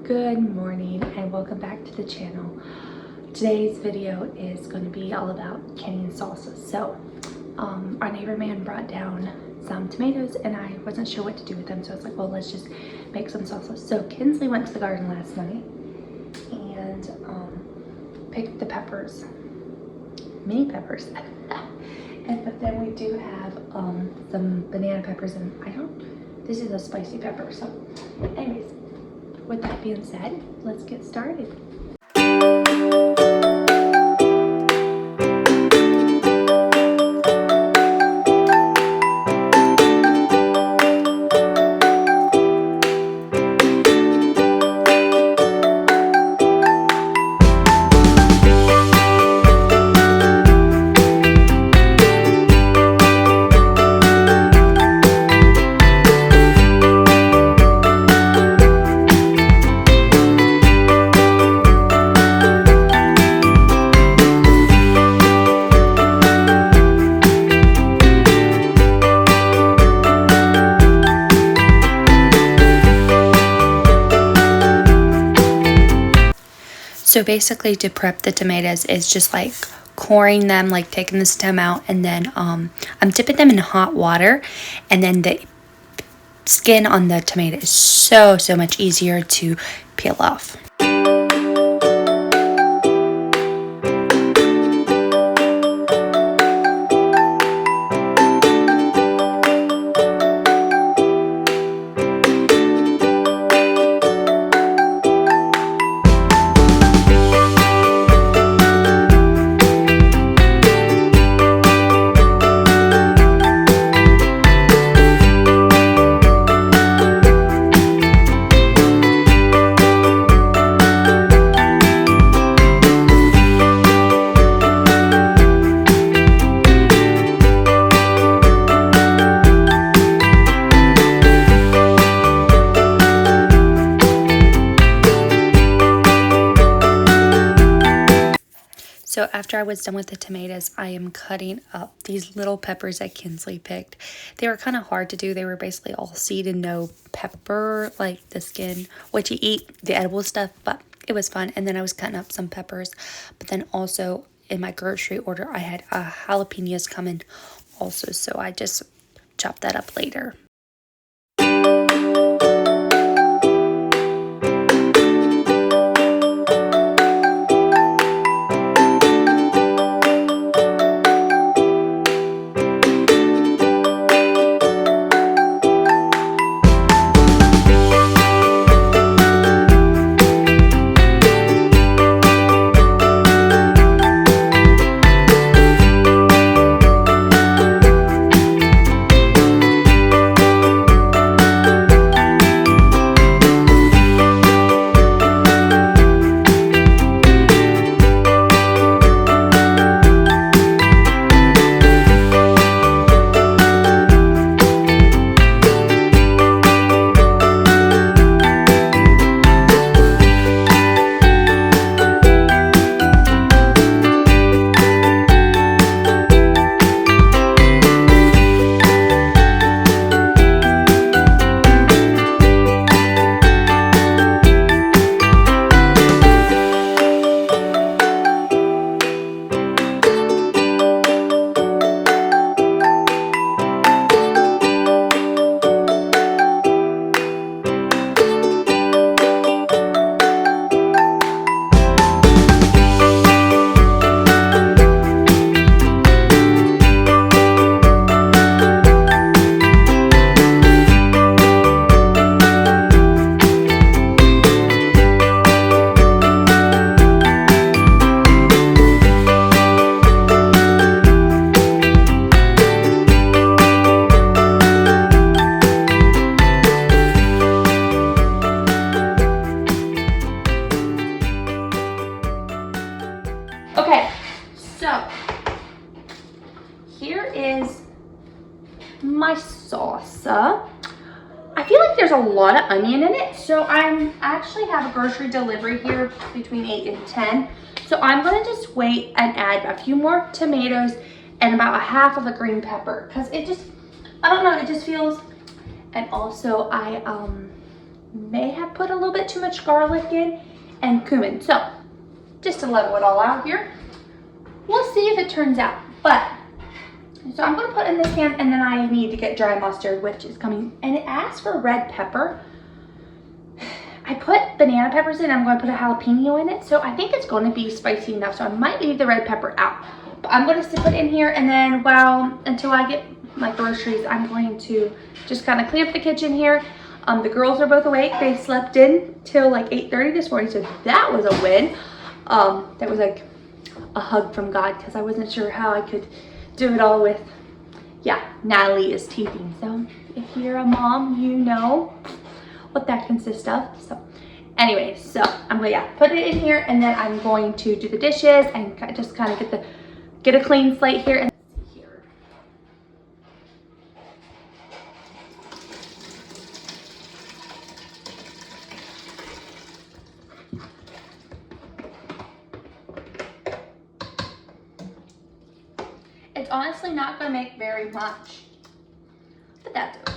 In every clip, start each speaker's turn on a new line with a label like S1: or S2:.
S1: Good morning and welcome back to the channel. Today's video is going to be all about canning salsa. So our neighbor man brought down some tomatoes and I wasn't sure what to do with them, so I was like, well, let's just make some salsa. So Kinsley went to the garden last night and picked the peppers, mini peppers. But then we do have some banana peppers, and this is a spicy pepper. So anyways, with that being said, let's get started. So basically, to prep the tomatoes is just like coring them, like taking the stem out, and then I'm dipping them in hot water, and then the skin on the tomato is so much easier to peel off. So after I was done with the tomatoes, I am cutting up these little peppers that Kinsley picked. They were kind of hard to do. They were basically all seed and no pepper, like the skin, what you eat, the edible stuff, but it was fun. And then I was cutting up some peppers. But then also in my grocery order, I had jalapeños coming also. So I just chopped that up later. Okay, so here is my salsa. I feel like there's a lot of onion in it, so I actually have a grocery delivery here between 8 and 10. So I'm gonna just wait and add a few more tomatoes and about a half of a green pepper, because it just, I don't know, it just feels. And also I may have put a little bit too much garlic in and cumin. So just to level it all out here, we'll see if it turns out. But so I'm going to put in this pan, and then I need to get dry mustard, which is coming. And it asks for red pepper. I put banana peppers in. I'm going to put a jalapeno in it, so I think it's going to be spicy enough. So I might leave the red pepper out. But I'm going to put it in here, and then until I get my groceries, I'm going to just kind of clean up the kitchen here. The girls are both awake. They slept in till like 8:30 this morning, so that was a win. That was like a hug from God, because I wasn't sure how I could do it all with, Natalie is teething. So if you're a mom, you know what that consists of. So anyway, so I'm going to put it in here, and then I'm going to do the dishes and just kind of get a clean slate here. And it's honestly not going to make very much, but that's okay.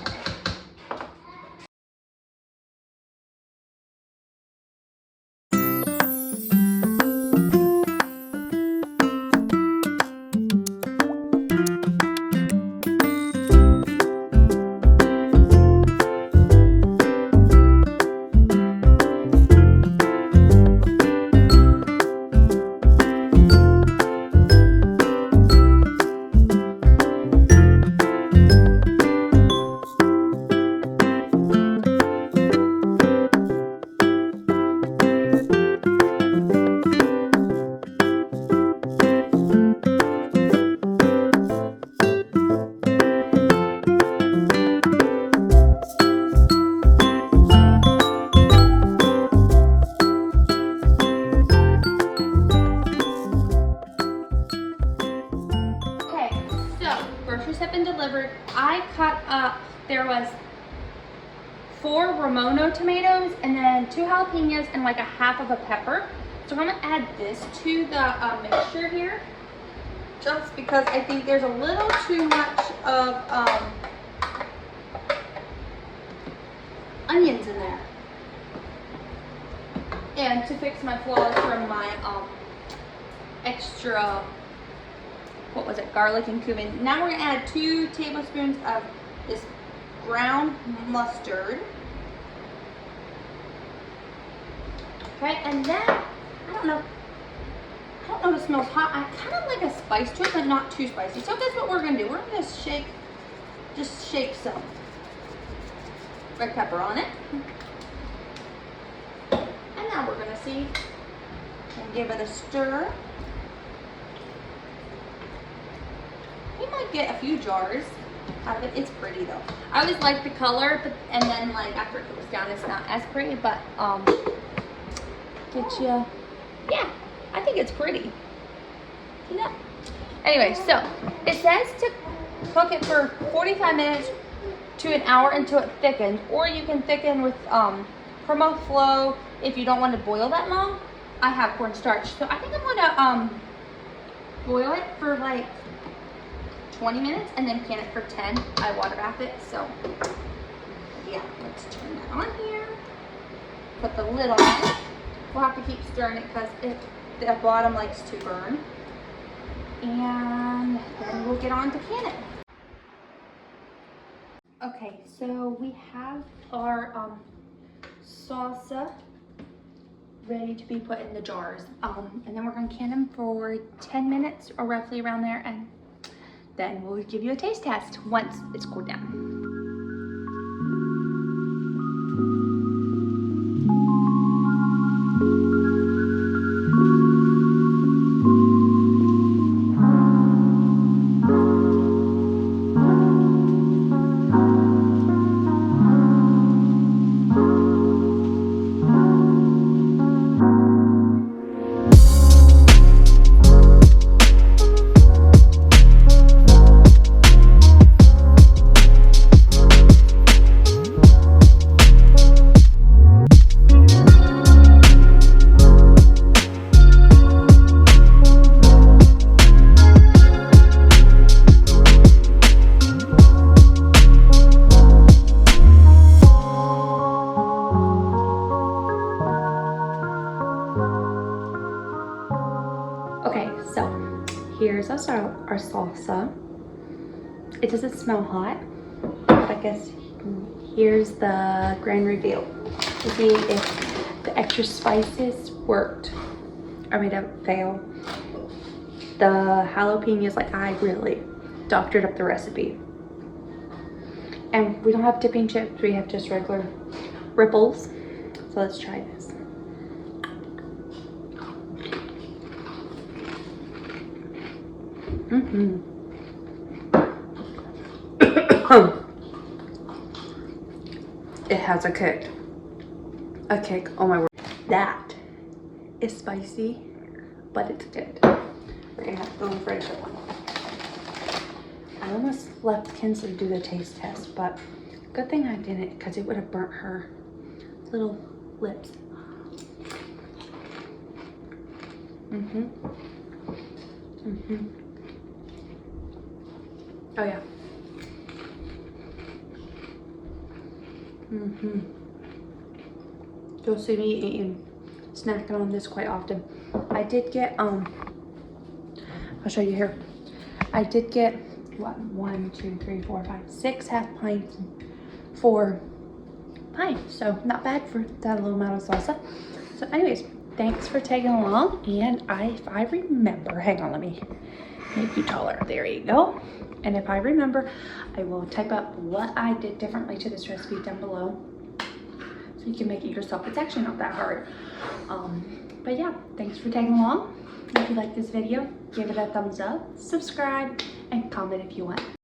S1: Have been delivered. I cut up, there was 4 Romano tomatoes and then 2 jalapenos and like a half of a pepper. So I'm gonna add this to the mixture here, just because I think there's a little too much of onions in there. And to fix my flaws from my extra, what was it, garlic and cumin. Now we're gonna add 2 tablespoons of this ground mustard. Okay, and then, I don't know if it smells hot. I kind of like a spice to it, but not too spicy. So that's what we're gonna do. We're gonna just shake some red pepper on it. And now we're gonna see and give it a stir. We might get a few jars out of it. It's pretty though. I always like the color, but and then like after it cooks down, it's not as pretty. But yeah, I think it's pretty. Yeah. Anyway, so it says to cook it for 45 minutes to an hour until it thickens, or you can thicken with promo flow if you don't want to boil that long. I have cornstarch, so I think I'm gonna boil it for like 20 minutes and then can it for 10. I water bath it, so yeah, let's turn that on here. Put the lid on. We'll have to keep stirring it because the bottom likes to burn. And then we'll get on to can it. Okay, so we have our salsa ready to be put in the jars. And then we're gonna can them for 10 minutes or roughly around there, and then we'll give you a taste test once it's cooled down. here's our salsa. It doesn't smell hot, but I guess here's the grand reveal. To see if the extra spices worked or made it fail. The jalapenos, like, I really doctored up the recipe. And we don't have dipping chips, we have just regular ripples. So let's try this. It has a kick. A kick, oh my word. That is spicy, but it's good. We're gonna have to go in the fridge for one. I almost left Kinsley do the taste test, but good thing I didn't, because it would have burnt her little lips. Oh yeah. You'll see me eating, snacking on this quite often. I did get, I'll show you here. I did get, what, 1, 2, 3, 4, 5, 6 half pints, 4 pints. So not bad for that little amount of salsa. So anyways, thanks for tagging along. And if I remember, hang on, let me make you taller. There you go. And if I remember, I will type up what I did differently to this recipe down below, so you can make it yourself. It's actually not that hard. But yeah, thanks for tagging along. If you like this video, give it a thumbs up, subscribe, and comment if you want.